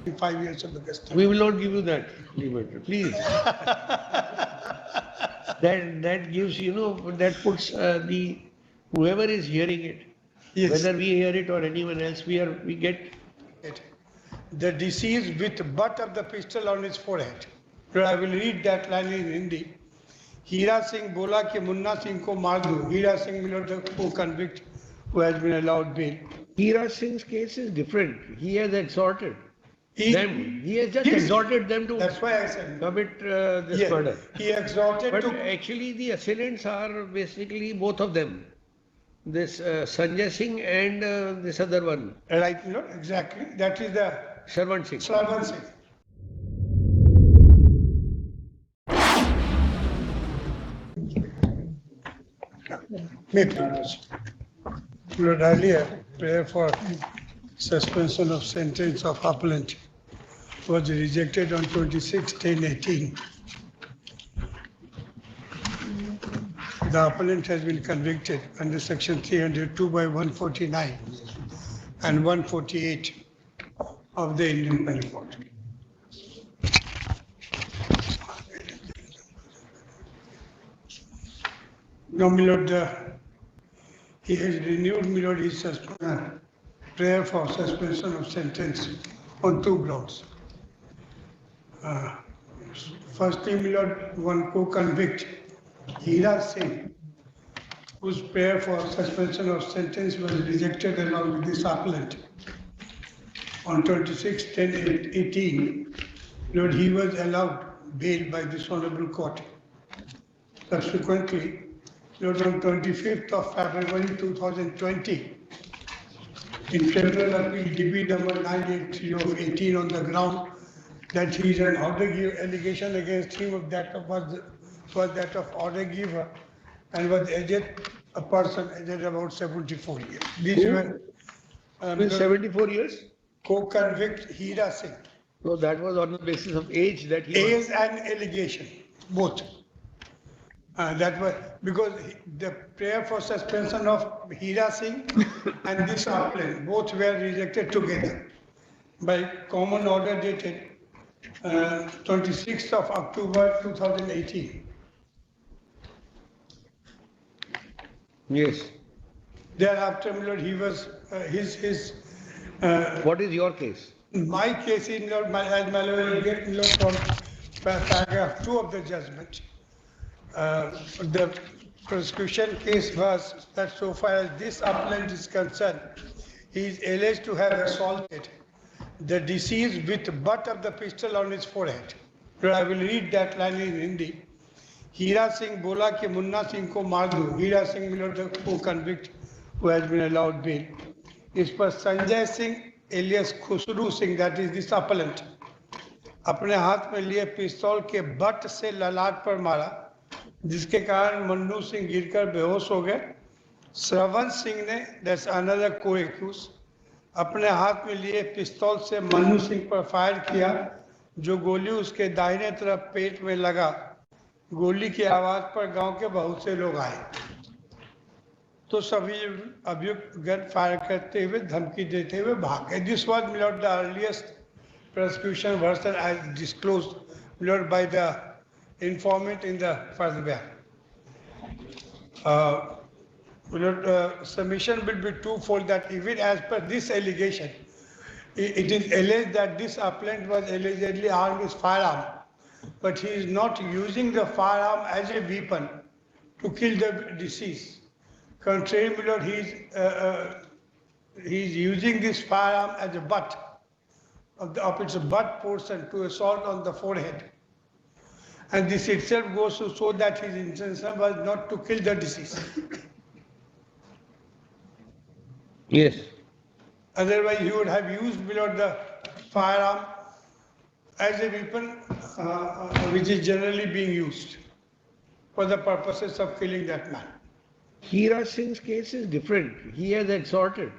5 years of the custody. We will not give you that, please. That gives, that puts the whoever is hearing it, Yes. whether we hear it or anyone else, we get. The deceased with butt of the pistol on his forehead. I will read that line in Hindi. Hira Singh bola कि मुन्ना सिंह को मार दो. Hira Singh Milord, the co-convict who has been allowed bail. Hira Singh's case is different. He has exhorted them. He has just Yes. exhorted them to That's why I said. commit this Yes. murder. He exhorted But to. actually the assailants are basically both of them. This Sanjay Singh and this other one. Right, no, exactly. That is the Sarwan Singh. Sarwan Singh. Lord, earlier, prayer for suspension of sentence of appellant was rejected on 26/10/18. The appellant has been convicted under section 302 by 149 and 148 of the Indian Penal Code. Now, my lord, he has renewed, my lord, his prayer for suspension of sentence on 2 grounds. Firstly, my lord, one co-convict, Hira Singh, whose prayer for suspension of sentence was rejected along with this appellant on 26/10/18. Lord, he was allowed bail by this honorable court. Subsequently, Lord, on 25th of February 2020, in Federal Appeal DB number 983 of 18 on the ground that he is an order giver, allegation against him of that was that of order giver and was a person aged about 74 years. These were With 74 years? co-convict Hira Singh. So that was on the basis of age that he was. Age and allegation, both. That was because the prayer for suspension of Hira Singh and this appellant both were rejected together by common order dated 26th of October 2018. Yes. Thereafter, my lord, he was his. What is your case? My case is, Lord, as my lord will get, Lord, from paragraph 2 of the judgment. The prosecution case was that so far as this appellant is concerned, he is alleged to have assaulted the deceased with butt of the pistol on his forehead. I will read that line in Hindi. Hira Singh bola कि मुन्ना सिंह को मार दो. Hira Singh, my lord, the co-convict who has been allowed bail. इस पर Sanjay Singh alias Khusru Singh, that is this appellant, अपने हाथ में लिए पिस्तौल के बट से ललाट पर मारा, जिसके कारण मन्नू सिंह गिरकर बेहोश हो गए. श्रवण सिंह ने, that's another co-accused, अपने हाथ में लिए पिस्तौल से मन्नू सिंह पर फायर किया, जो गोली उसके दाहिने तरफ पेट में लगा. गोली की आवाज पर गांव के बहुत से लोग आए तो सभी अभियुक्त गन फायर करते हुए धमकी देते हुए भाग गए. This was, my lord, the earliest prosecution version as disclosed, my lord, by the informant in the first bear. My lord, submission will be twofold, that even as per this allegation, it is alleged that this appellant was allegedly armed with firearm, but he is not using the firearm as a weapon to kill the deceased. Contrary, my lord, he is using this firearm as a butt of its butt portion to assault on the forehead. And this itself goes to show that his intention was not to kill the deceased. Yes. Otherwise, he would have used, my lord, the firearm as a weapon which is generally being used for the purposes of killing that man. Hira Singh's case is different. He has exhorted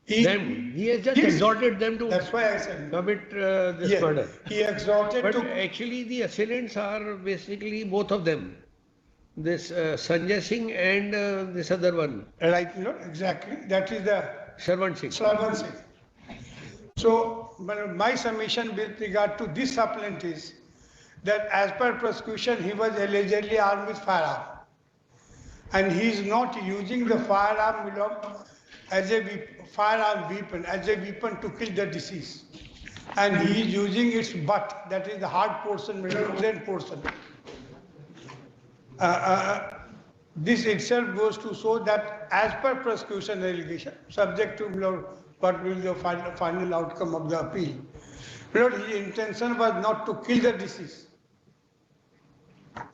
them. He has just Yes. exhorted them to That's why I said. commit this Yes. murder. He exhorted But to. actually the assailants are basically both of them. This Sanjay Singh and this other one. Right, no, exactly. That is the Sarwan Singh. Sarwan Singh. So, my submission with regard to this supplement is that as per prosecution, he was allegedly armed with firearm. And he is not using the firearm as a firearm weapon, as a weapon to kill the deceased. And he is using its butt, that is the hard portion, brain portion. This itself goes to show that as per prosecution allegation, subject to what will be the final outcome of the appeal, his intention was not to kill the deceased.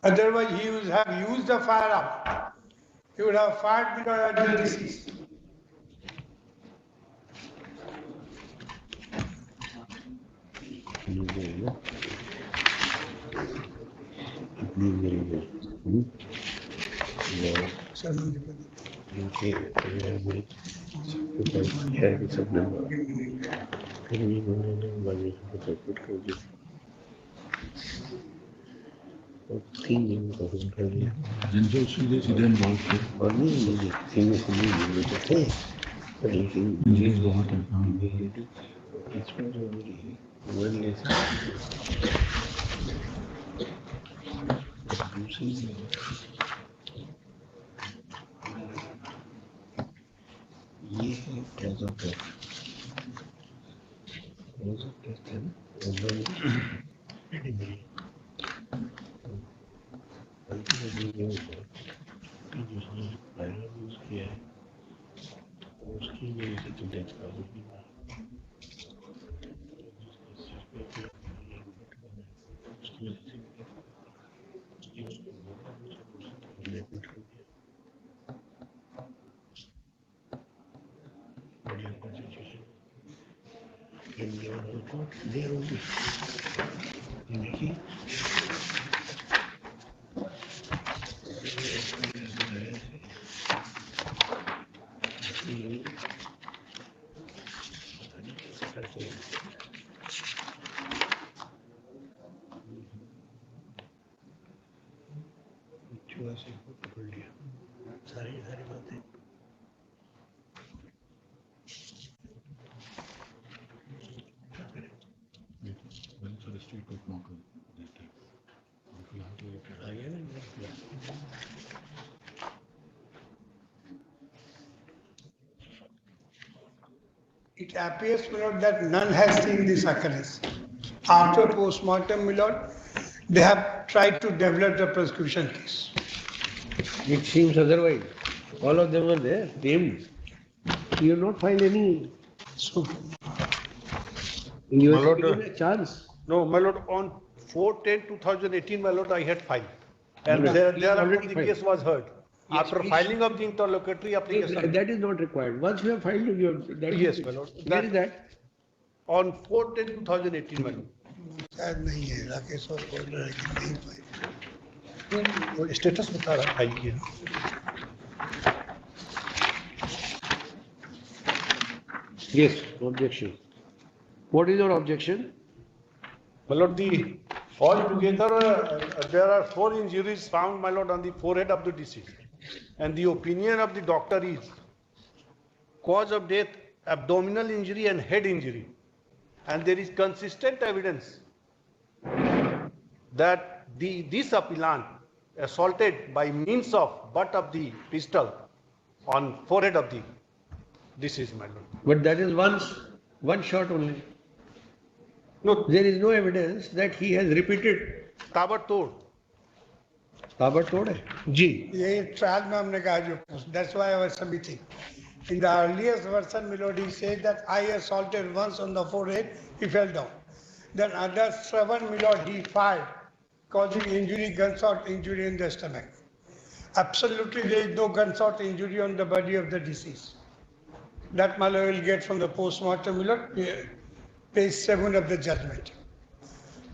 Otherwise, he would have used the firearm. He would have fired at the deceased. जिनसे सीधे सीधे बहुत English बहुत है ये है present उसकी वजह से तो डेथ का सारी बातें It appears, my lord, that none has seen this occurrence. After post-mortem, my lord, they have tried to develop the prosecution case. It seems otherwise. All of them were there, named. You have not filed any. So, You My have lord, taken a chance. No, my lord, on 4/10/2018, my lord, I had filed. And No, he thereafter already the filed. case was heard. Yes, After please. filing of the interlocutory application That is not required. Once you have filed, you have. That Yes, is, my lord. Where is that? on 4/10/2018, my lord. शायद नहीं है राकेश और बोल रहे हैं कि नहीं पाए। वो स्टेटस बता रहा फाइल किया। Yes, objection. What is your objection? My lord, altogether there are 4 injuries found, my lord, on the forehead of the deceased. And the opinion of the doctor is cause of death, abdominal injury and head injury. And there is consistent evidence that this appellant assaulted by means of butt of the pistol on forehead of the deceased, my lord. But that is one shot only. No, There is no evidence that he has repeated. ताबड़तोड़। ताबड़ तोड़ है? जी। ये trial में हमने कहा जो that's why I was submitting. In the earliest version, my lord, he said that I assaulted once on the forehead, he fell down. Then other 7, my lord, he fired, causing injury, gunshot injury in the stomach. Absolutely, there is no gunshot injury on the body of the deceased. That my lord will get from the post-mortem, my lord, page 7 of the judgment.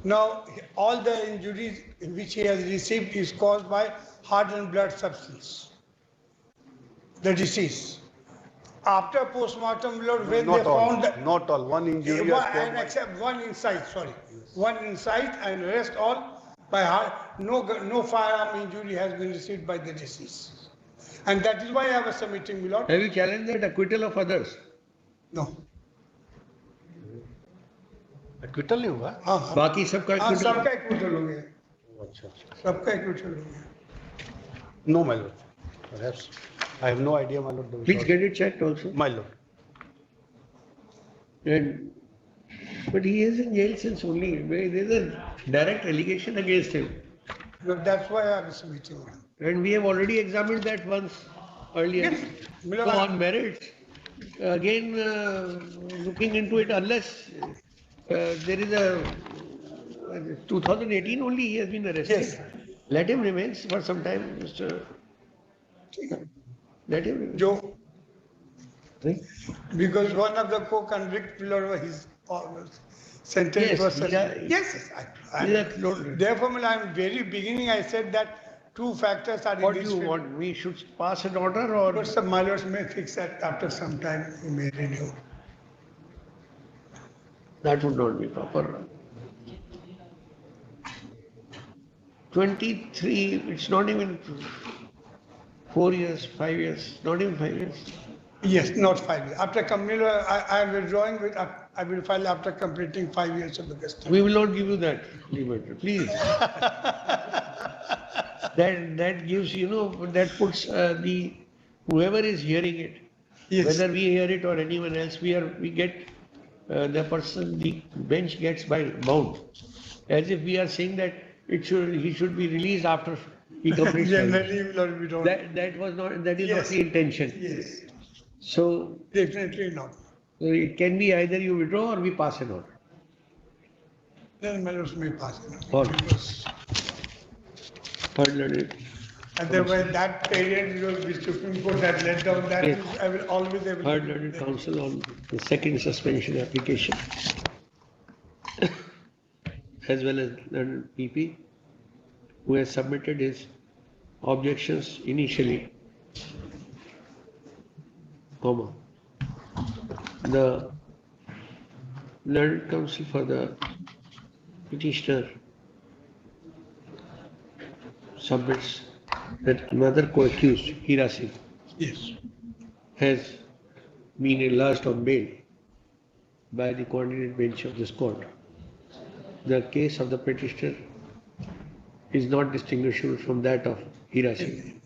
Now, all the injuries which he has received is caused by hardened blood substance, the disease. After post-mortem, Lord, when Not they all, found that not all. One injury was caused and by- except one inside, sorry, one inside and rest all by heart. No firearm injury has been received by the deceased, and that is why I was submitting, my lord. Have you challenged that acquittal of others? No, Acquittal नहीं हुआ? हाँ हाँ बाकी सबका हाँ, acquittal- सबका acquittal हो गया, अच्छा अच्छा. सबका एक्विटल हो गया. No, my lord. Perhaps. I have no idea, my lord. Please get it checked also. My lord. And, but he is in jail since only, there is a direct allegation against him. No, that's why I was meeting him. And we have already examined that once earlier. Yes. So on merits, again, looking into it, unless there is a 2018 only he has been arrested. Yes. Let him remain for some time, Mr. Let him remain. Joe, Right? because one of the co-convict below his sentence Yes, was yeah. yes. Yeah, no. Therefore, when I'm very beginning, I said that two factors are What in do this you favor. want? We should pass an order or? But some my lords may fix that after some time, he may renew. That would not be proper. 23, it's not even 4 years, 5 years, not even 5 years. Yes, not 5 years. After completing, I am withdrawing with, I will file after completing 5 years of the custody. We will not give you that liberty, please. That gives, that puts whoever is hearing it, Yes. whether we hear it or anyone else, we get, the bench gets bound. As if we are saying that he should be released after he completes 5 years. Generally, Lord, we don't. That is not Yes. the intention. Yes, So definitely not. it can be either you withdraw or we pass an order. Then my lords may pass it. Or- Because Third learned. otherwise, that period, which Supreme Court had let down, that Yes. is, I will always Third available. learned counsel on the second suspension application, as well as learned PP, who has submitted his objections initially, comma. The learned counsel for the petitioner submits that another co-accused, Hira Singh, Yes. has been enlarged on bail by the coordinate bench of this court. The case of the petitioner is not distinguishable from that of Hira Singh.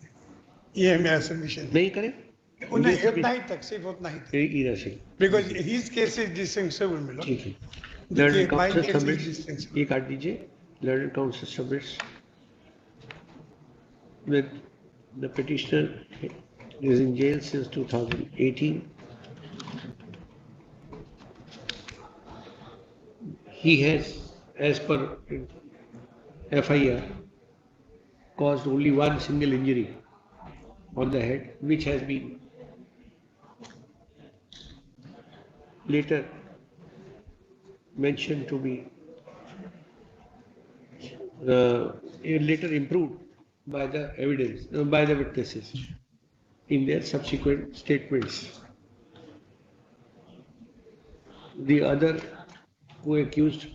ये मेरा submission. नहीं करे? नहीं, उतना ही तक, सिर्फ उतना ही तक. Hira Singh. Because his case is distinguishable, my lord. ठीक है. The Learned my counsel case is submits, distinguishable. ये काट दीजिए. Learned counsel submits that the petitioner is in jail since 2018. He has, as per FIR, caused only one single injury on the head, which has been later mentioned to be later improved by the evidence, by the witnesses in their subsequent statements. The other co-accused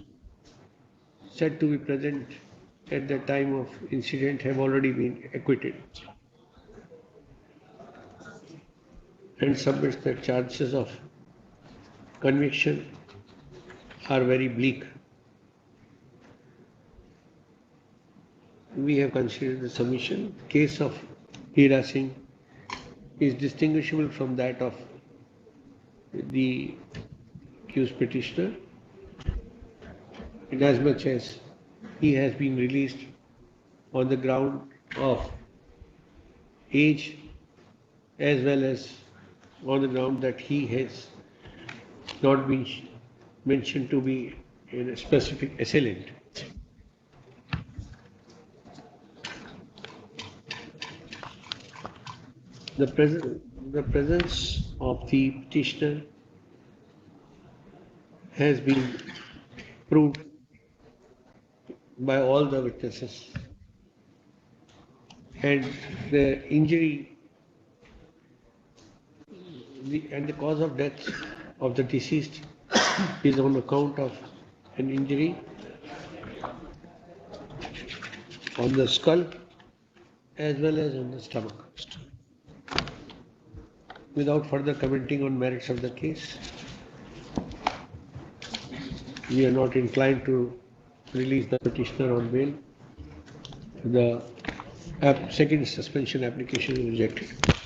said to be present at the time of incident have already been acquitted and submits that charges of conviction are very bleak. We have considered the submission. Case of Hira Singh is distinguishable from that of the accused petitioner, inasmuch as he has been released on the ground of age as well as on the ground that he has not been mentioned to be a specific assailant. The presence of the petitioner has been proved by all the witnesses, and the injury and the cause of death of the deceased is on account of an injury on the skull as well as on the stomach. Without further commenting on merits of the case, we are not inclined to release the petitioner on bail. The second suspension application is rejected.